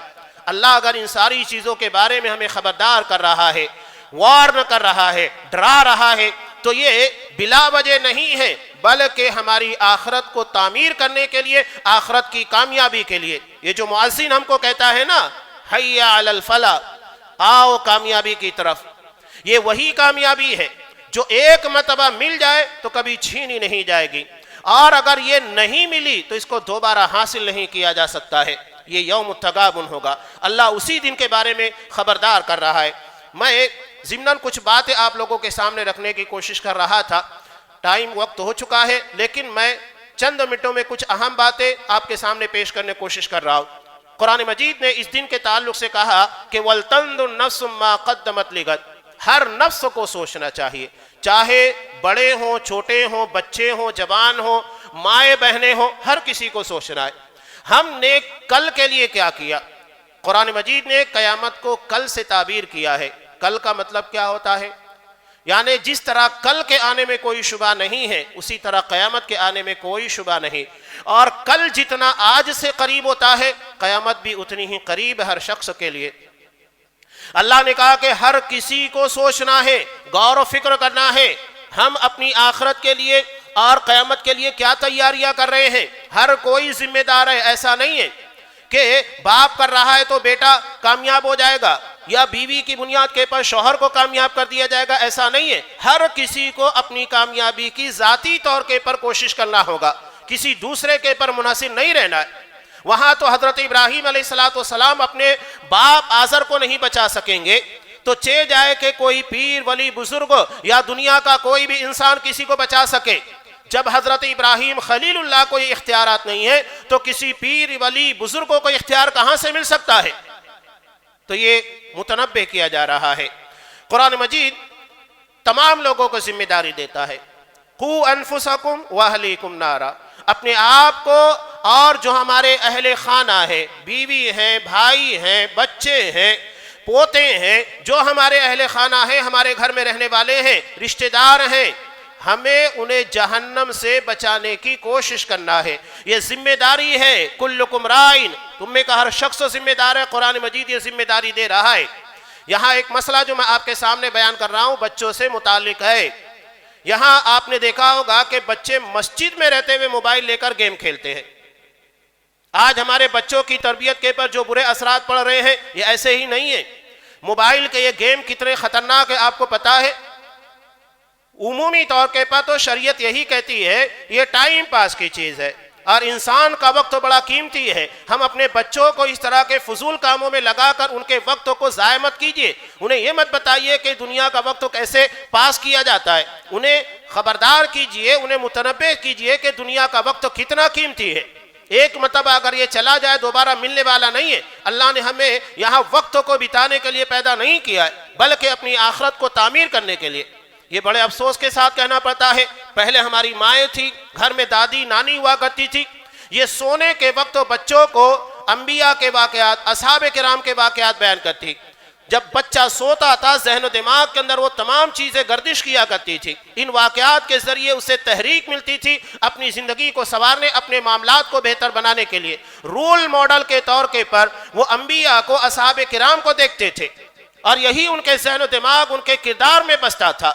A: اللہ اگر ان ساری چیزوں کے بارے میں ہمیں خبردار کر رہا ہے، وارن کر رہا ہے، ڈرا رہا ہے، تو یہ بلا وجہ نہیں ہے، بلکہ ہماری آخرت کو تعمیر کرنے کے لیے، آخرت کی کامیابی کے لیے۔ یہ جو مؤذن ہم کو کہتا ہے نا حی علی الفلاح، آؤ کامیابی کی طرف، یہ وہی کامیابی ہے جو ایک مرتبہ مل جائے تو کبھی چھینی نہیں جائے گی، اور اگر یہ نہیں ملی تو اس کو دوبارہ حاصل نہیں کیا جا سکتا ہے۔ یہ یوم التغابن ہوگا، اللہ اسی دن کے بارے میں خبردار کر رہا ہے۔ میں ضمناً کچھ باتیں آپ لوگوں کے سامنے رکھنے کی کوشش کر رہا تھا، ٹائم وقت ہو چکا ہے، لیکن میں چند منٹوں میں کچھ اہم باتیں آپ کے سامنے پیش کرنے کی کوشش کر رہا ہوں۔ قرآن مجید نے اس دن کے تعلق سے کہا کہ وَلْتَنْظُرْ نَفْسٌ مَا قَدَّمَتْ لِغَدٍ، ہر نفس کو سوچنا چاہیے، چاہے بڑے ہوں، چھوٹے ہوں، بچے ہوں، جوان ہوں، مائیں بہنیں ہوں، ہر کسی کو سوچنا ہے ہم نے کل کے لیے کیا کیا۔ قرآن مجید نے قیامت کو کل سے تعبیر کیا ہے۔ کل کا مطلب کیا ہوتا ہے؟ یعنی جس طرح کل کے آنے میں کوئی شبہ نہیں ہے، اسی طرح قیامت کے آنے میں کوئی شبہ نہیں، اور کل جتنا آج سے قریب ہوتا ہے قیامت بھی اتنی ہی قریب ہے ہر شخص کے لیے۔ اللہ نے کہا کہ ہر کسی کو سوچنا ہے، غور و فکر کرنا ہے، ہم اپنی آخرت کے لیے اور قیامت کے لیے کیا تیاریاں کر رہے ہیں۔ ہر کوئی ذمہ دار ہے، ایسا نہیں ہے کہ باپ کر رہا ہے تو بیٹا کامیاب ہو جائے گا، یا بیوی کی بنیاد کے پر شوہر کو کامیاب کر دیا جائے گا، ایسا نہیں ہے۔ ہر کسی کو اپنی کامیابی کی ذاتی طور کے پر کوشش کرنا ہوگا، کسی دوسرے کے پر منحصر نہیں رہنا ہے۔ وہاں تو حضرت ابراہیم علیہ السلام اپنے باپ آزر کو نہیں بچا سکیں گے، تو چے جائے کہ کوئی پیر ولی بزرگ یا دنیا کا کوئی بھی انسان کسی کو بچا سکے۔ جب حضرت ابراہیم خلیل اللہ کو یہ اختیارات نہیں ہے تو کسی پیر ولی بزرگوں کو اختیار کہاں سے مل سکتا ہے؟ تو یہ متنبہ کیا جا رہا ہے۔ قرآن مجید تمام لوگوں کو ذمہ داری دیتا ہے، قُوا أَنفُسَكُمْ وَأَهْلِيكُمْ نَارًا، اپنے آپ کو اور جو ہمارے اہل خانہ ہے، بیوی ہیں، بھائی ہیں، بچے ہیں، پوتے ہیں، جو ہمارے اہل خانہ ہیں، ہمارے گھر میں رہنے والے ہیں، رشتہ دار ہیں، ہمیں انہیں جہنم سے بچانے کی کوشش کرنا ہے۔ یہ ذمہ داری ہے، کلکم رائن، تم میں کا ہر شخص ذمہ دار ہے۔ قرآن مجید یہ ذمہ داری دے رہا ہے۔ یہاں ایک مسئلہ جو میں آپ کے سامنے بیان کر رہا ہوں بچوں سے متعلق ہے۔ یہاں آپ نے دیکھا ہوگا کہ بچے مسجد میں رہتے ہوئے موبائل لے کر گیم کھیلتے ہیں۔ آج ہمارے بچوں کی تربیت کے پر جو برے اثرات پڑ رہے ہیں یہ ایسے ہی نہیں ہیں۔ موبائل کے یہ گیم کتنے خطرناک ہے آپ کو پتا ہے؟ عمومی طور کے پر تو شریعت یہی کہتی ہے یہ ٹائم پاس کی چیز ہے، اور انسان کا وقت تو بڑا قیمتی ہے۔ ہم اپنے بچوں کو اس طرح کے فضول کاموں میں لگا کر ان کے وقت کو ضائع مت کیجیے۔ انہیں یہ مت بتائیے کہ دنیا کا وقت کیسے پاس کیا جاتا ہے، انہیں خبردار کیجیے، انہیں متنبہ کیجیے کہ دنیا کا وقت کتنا قیمتی ہے۔ ایک مرتبہ اگر یہ چلا جائے دوبارہ ملنے والا نہیں ہے۔ اللہ نے ہمیں یہاں وقت کو بتانے کے لیے پیدا نہیں کیا ہے بلکہ اپنی آخرت کو تعمیر کرنے کے لیے۔ یہ بڑے افسوس کے ساتھ کہنا پڑتا ہے، پہلے ہماری مائیں تھی، گھر میں دادی نانی ہوا کرتی تھی، یہ سونے کے وقت بچوں کو انبیاء کے واقعات، اصحاب کرام کے واقعات بیان کرتی۔ جب بچہ سوتا تھا ذہن و دماغ کے اندر وہ تمام چیزیں گردش کیا کرتی تھی، ان واقعات کے ذریعے اسے تحریک ملتی تھی اپنی زندگی کو سنوارنے، اپنے معاملات کو بہتر بنانے کے لیے۔ رول ماڈل کے طور کے پر وہ انبیاء کو، اصحاب کرام کو دیکھتے تھے اور یہی ان کے ذہن و دماغ، ان کے کردار میں بستا تھا۔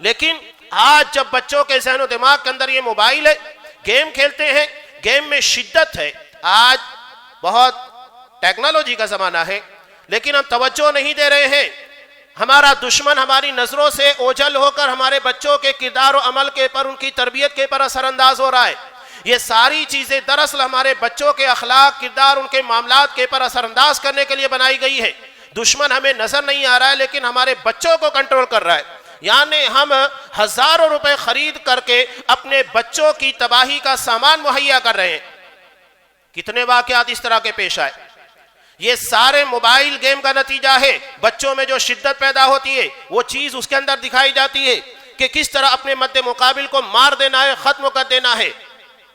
A: لیکن آج جب بچوں کے ذہن و دماغ کے اندر یہ موبائل ہے، گیم کھیلتے ہیں، گیم میں شدت ہے، آج بہت ٹیکنالوجی کا زمانہ ہے لیکن ہم توجہ نہیں دے رہے ہیں۔ ہمارا دشمن ہماری نظروں سے اوجھل ہو کر ہمارے بچوں کے کردار و عمل کے پر، ان کی تربیت کے پر اثر انداز ہو رہا ہے۔ یہ ساری چیزیں دراصل ہمارے بچوں کے اخلاق، کردار، ان کے معاملات کے پر اثر انداز کرنے کے لیے بنائی گئی ہے۔ دشمن ہمیں نظر نہیں آ رہا ہے لیکن ہمارے بچوں کو کنٹرول کر رہا ہے، یعنی ہم ہزاروں روپے خرید کر کے اپنے بچوں کی تباہی کا سامان مہیا کر رہے ہیں۔ کتنے واقعات اس طرح کے پیش آئے، یہ سارے موبائل گیم کا نتیجہ ہے۔ بچوں میں جو شدت پیدا ہوتی ہے وہ چیز اس کے اندر دکھائی جاتی ہے کہ کس طرح اپنے مد مقابل کو مار دینا ہے، ختم کر دینا ہے۔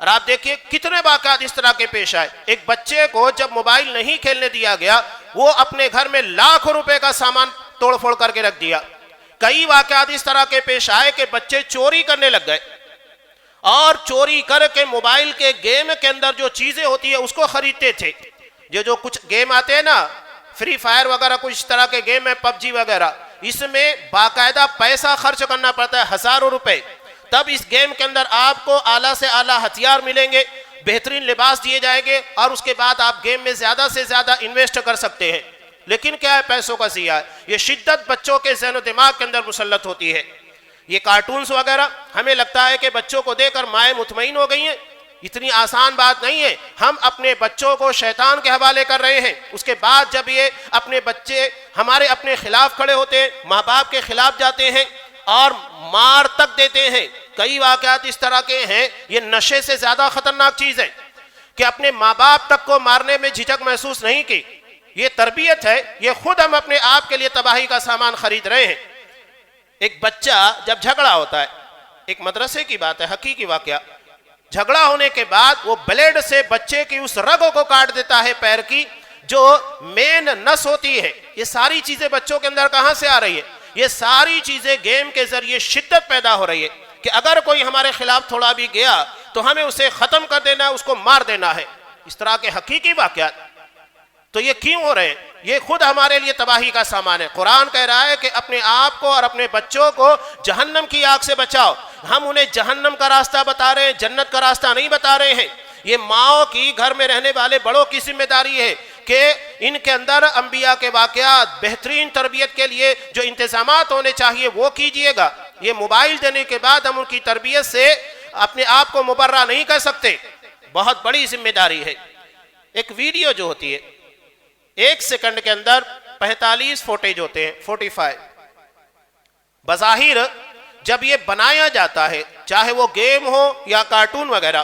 A: اور آپ دیکھیے کتنے واقعات اس طرح کے پیش آئے۔ ایک بچے کو جب موبائل نہیں کھیلنے دیا گیا، وہ اپنے گھر میں لاکھوں روپے کا سامان توڑ پھوڑ کر کے رکھ دیا۔ کئی واقعات اس طرح کے پیش آئے کہ بچے چوری کرنے لگ گئے اور چوری کر کے موبائل کے گیم کے اندر جو چیزیں ہوتی ہے اس کو خریدتے تھے۔ یہ جو کچھ گیم آتے ہیں نا، فری فائر وغیرہ، کچھ اس طرح کے گیم ہے، پب جی وغیرہ، اس میں باقاعدہ پیسہ خرچ کرنا پڑتا ہے، ہزاروں روپے۔ تب اس گیم کے اندر آپ کو اعلیٰ سے اعلیٰ ہتھیار ملیں گے، بہترین لباس دیے جائیں گے اور اس کے بعد آپ گیم میں زیادہ سے زیادہ انویسٹ کر سکتے ہیں۔ لیکن کیا ہے، پیسوں کا ضیاع ہے۔ یہ شدت بچوں کے ذہن و دماغ کے اندر مسلط ہوتی ہے۔ یہ کارٹونز وغیرہ، ہمیں لگتا ہے کہ بچوں کو دیکھ کر مائیں مطمئن ہو گئی ہیں، اتنی آسان بات نہیں ہے۔ ہم اپنے بچوں کو شیطان کے حوالے کر رہے ہیں۔ اس کے بعد جب یہ اپنے بچے ہمارے اپنے خلاف کھڑے ہوتے ہیں، ماں باپ کے خلاف جاتے ہیں اور مار تک دیتے ہیں۔ کئی واقعات اس طرح کے ہیں، یہ نشے سے زیادہ خطرناک چیز ہے کہ اپنے ماں باپ تک کو مارنے میں جھجک محسوس نہیں کی۔ یہ تربیت ہے، یہ خود ہم اپنے آپ کے لیے تباہی کا سامان خرید رہے ہیں۔ ایک بچہ جب جھگڑا ہوتا ہے، ایک مدرسے کی بات ہے، حقیقی واقعہ، جھگڑا ہونے کے بعد وہ بلیڈ سے بچے کی اس رگوں کو کاٹ دیتا ہے، پیر کی جو مین نس ہوتی ہے۔ یہ ساری چیزیں بچوں کے اندر کہاں سے آ رہی ہے؟ یہ ساری چیزیں گیم کے ذریعے شدت پیدا ہو رہی ہے کہ اگر کوئی ہمارے خلاف تھوڑا بھی گیا تو ہمیں اسے ختم کر دینا ہے، اس کو مار دینا ہے۔ اس طرح کے حقیقی واقعات تو یہ کیوں ہو رہے ہیں؟ یہ خود ہمارے لیے تباہی کا سامان ہے۔ قرآن کہہ رہا ہے کہ اپنے آپ کو اور اپنے بچوں کو جہنم کی آگ سے بچاؤ۔ ہم انہیں جہنم کا راستہ بتا رہے ہیں، جنت کا راستہ نہیں بتا رہے ہیں۔ یہ ماؤں کی، گھر میں رہنے والے بڑوں کی ذمہ داری ہے کہ ان کے اندر انبیاء کے واقعات، بہترین تربیت کے لیے جو انتظامات ہونے چاہیے وہ کیجئے گا۔ یہ موبائل دینے کے بعد ہم ان کی تربیت سے اپنے آپ کو مبرہ نہیں کر سکتے، بہت بڑی ذمہ داری ہے۔ ایک ویڈیو جو ہوتی ہے، 1 سیکنڈ کے اندر 45 فوٹیج ہوتے ہیں، 45۔ بظاہر جب یہ بنایا جاتا ہے، چاہے وہ گیم ہو یا کارٹون وغیرہ،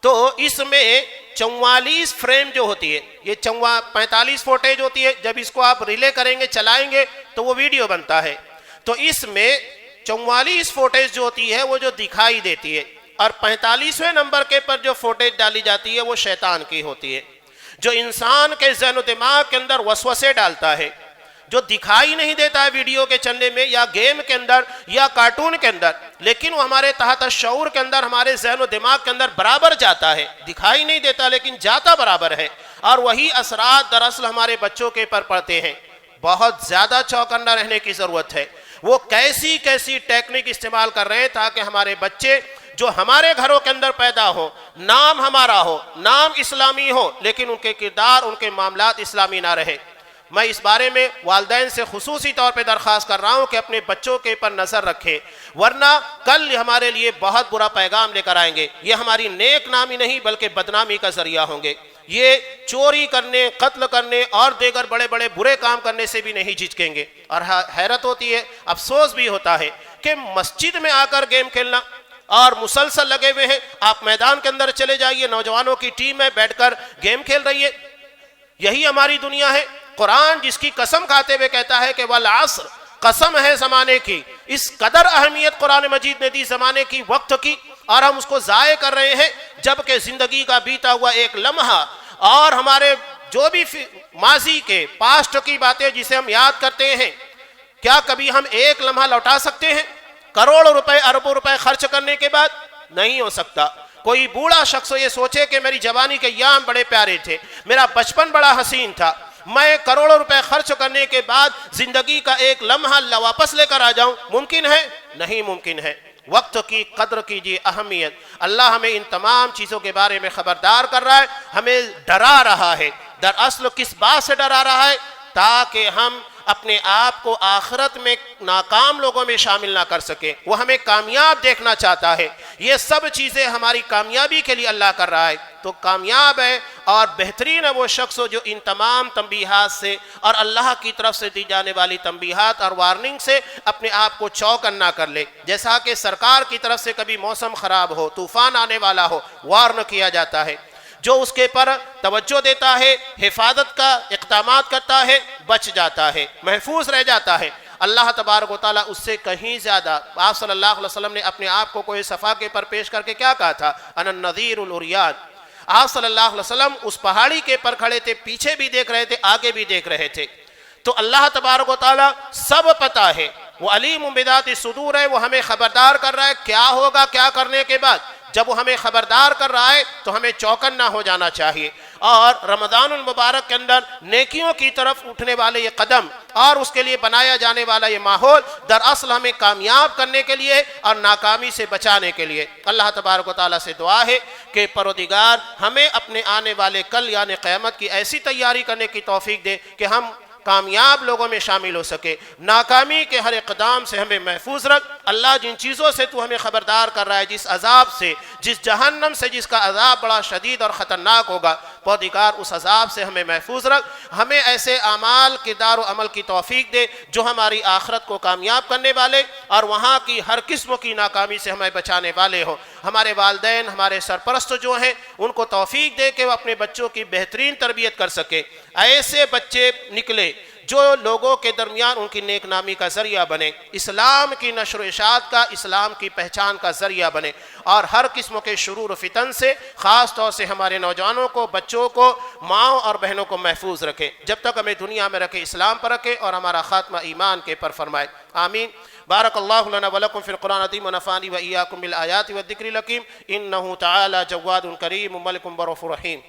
A: تو اس میں 44 فریم جو ہوتی ہے، یہ 45 فوٹیج ہوتی ہے۔ جب اس کو آپ ریلے کریں گے، چلائیں گے تو وہ ویڈیو بنتا ہے۔ تو اس میں 44 فوٹیج جو ہوتی ہے وہ جو دکھائی دیتی ہے، اور 45ویں نمبر کے پر جو فوٹیج ڈالی جاتی ہے وہ شیطان کی ہوتی ہے، جو انسان کے ذہن و دماغ کے اندر وسوسے ڈالتا ہے، جو دکھائی نہیں دیتا ہے ویڈیو کے چلنے میں یا گیم کے اندر یا کارٹون کے اندر، لیکن وہ ہمارے تحت شعور کے اندر، ہمارے ذہن و دماغ کے اندر برابر جاتا ہے۔ دکھائی نہیں دیتا لیکن جاتا برابر ہے، اور وہی اثرات دراصل ہمارے بچوں کے پر پڑتے ہیں۔ بہت زیادہ چوکنا رہنے کی ضرورت ہے۔ وہ کیسی کیسی ٹیکنیک استعمال کر رہے ہیں تاکہ ہمارے بچے جو ہمارے گھروں کے اندر پیدا ہو، نام ہمارا ہو، نام اسلامی ہو، لیکن ان کے کردار، ان کے معاملات اسلامی نہ رہے۔ میں اس بارے میں والدین سے خصوصی طور پہ درخواست کر رہا ہوں کہ اپنے بچوں کے پر نظر رکھیں، ورنہ کل ہمارے لیے بہت برا پیغام لے کر آئیں گے۔ یہ ہماری نیک نامی نہیں بلکہ بدنامی کا ذریعہ ہوں گے۔ یہ چوری کرنے، قتل کرنے اور دیگر بڑے بڑے برے کام کرنے سے بھی نہیں جھجکیں گے۔ اور حیرت ہوتی ہے، افسوس بھی ہوتا ہے کہ مسجد میں آ کر گیم کھیلنا، اور مسلسل لگے ہوئے ہیں. آپ میدان کے اندر چلے جائیے, نوجوانوں کی ٹیم ہے, بیٹھ کر گیم کھیل رہی ہے. یہی ہماری دنیا ہے. قرآن جس کی قسم کھاتے ہوئے کہتا ہے کہ والعصر, قسم ہے زمانے کی. اس قدر اہمیت قرآن مجید نے دی زمانے کی, وقت کی, اور ہم اس کو ضائع کر رہے ہیں, جبکہ زندگی کا بیتا ہوا ایک لمحہ اور ہمارے جو بھی ماضی کے پاسٹ کی باتیں جسے ہم یاد کرتے ہیں, کیا کبھی ہم ایک لمحہ لوٹا سکتے ہیں؟ کروڑوں روپے اربوں روپے خرچ کرنے کے بعد نہیں ہو سکتا. کوئی بوڑھا شخص یہ سوچے کہ میری جوانی کے ایام بڑے پیارے تھے, میرا بچپن بڑا حسین تھا, میں کروڑوں روپے خرچ کرنے کے بعد زندگی کا ایک لمحہ واپس لے کر آ جاؤں, ممکن ہے؟ نہیں ممکن ہے. وقت کی قدر کیجیے, اہمیت. اللہ ہمیں ان تمام چیزوں کے بارے میں خبردار کر رہا ہے, ہمیں ڈرا رہا ہے. دراصل کس بات سے ڈرا رہا ہے؟ تاکہ ہم اپنے آپ کو آخرت میں ناکام لوگوں میں شامل نہ کر سکیں. وہ ہمیں کامیاب دیکھنا چاہتا ہے. یہ سب چیزیں ہماری کامیابی کے لیے اللہ کر رہا ہے. تو کامیاب ہے اور بہترین ہے وہ شخص جو ان تمام تنبیہات سے اور اللہ کی طرف سے دی جانے والی تنبیہات اور وارننگ سے اپنے آپ کو چوکنا کر لے. جیسا کہ سرکار کی طرف سے کبھی موسم خراب ہو, طوفان آنے والا ہو, وارن کیا جاتا ہے. جو اس کے پر توجہ دیتا ہے, حفاظت کا اقدامات کرتا ہے, بچ جاتا ہے, محفوظ رہ جاتا ہے. اللہ تبارک و تعالیٰ اس سے کہیں زیادہ, آپ صلی اللہ علیہ وسلم نے اپنے آپ کو کوئی صفا کے پر پیش کر کے کیا کہا تھا؟ انا النذیر العریان. آپ صلی اللہ علیہ وسلم اس پہاڑی کے پر کھڑے تھے, پیچھے بھی دیکھ رہے تھے, آگے بھی دیکھ رہے تھے. تو اللہ تبارک و تعالیٰ سب پتہ ہے, وہ علیم بذات الصدور ہے, وہ ہمیں خبردار کر رہا ہے کیا ہوگا کیا کرنے کے بعد. جب وہ ہمیں خبردار کر رہا ہے تو ہمیں چوکنا ہو جانا چاہیے. اور رمضان المبارک کے اندر نیکیوں کی طرف اٹھنے والے یہ قدم اور اس کے لیے بنایا جانے والا یہ ماحول دراصل ہمیں کامیاب کرنے کے لیے اور ناکامی سے بچانے کے لیے. اللہ تبارک و تعالیٰ سے دعا ہے کہ پروردگار ہمیں اپنے آنے والے کل یعنی قیامت کی ایسی تیاری کرنے کی توفیق دے کہ ہم کامیاب لوگوں میں شامل ہو سکے. ناکامی کے ہر اقدام سے ہمیں محفوظ رکھ. اللہ جن چیزوں سے تو ہمیں خبردار کر رہا ہے, جس عذاب سے, جس جہنم سے جس کا عذاب بڑا شدید اور خطرناک ہوگا, پروردگار اس عذاب سے ہمیں محفوظ رکھ. ہمیں ایسے اعمال کردار و عمل کی توفیق دے جو ہماری آخرت کو کامیاب کرنے والے اور وہاں کی ہر قسم کی ناکامی سے ہمیں بچانے والے ہوں. ہمارے والدین, ہمارے سرپرست جو ہیں, ان کو توفیق دے کہ وہ اپنے بچوں کی بہترین تربیت کر سکے. ایسے بچے نکلے جو لوگوں کے درمیان ان کی نیک نامی کا ذریعہ بنے, اسلام کی نشر و اشاعت کا, اسلام کی پہچان کا ذریعہ بنے, اور ہر قسم کے شرور و فتن سے خاص طور سے ہمارے نوجوانوں کو, بچوں کو, ماؤں اور بہنوں کو محفوظ رکھے. جب تک ہمیں دنیا میں رکھے اسلام پر رکھے اور ہمارا خاتمہ ایمان کے پر فرمائے. آمین. بارک اللہ لنا ولکم فی القرآن العظیم ونفعنی وإیاکم بالآیات والذکر الحکیم. انہ تعالی جواد کریم ملک بر رحیم.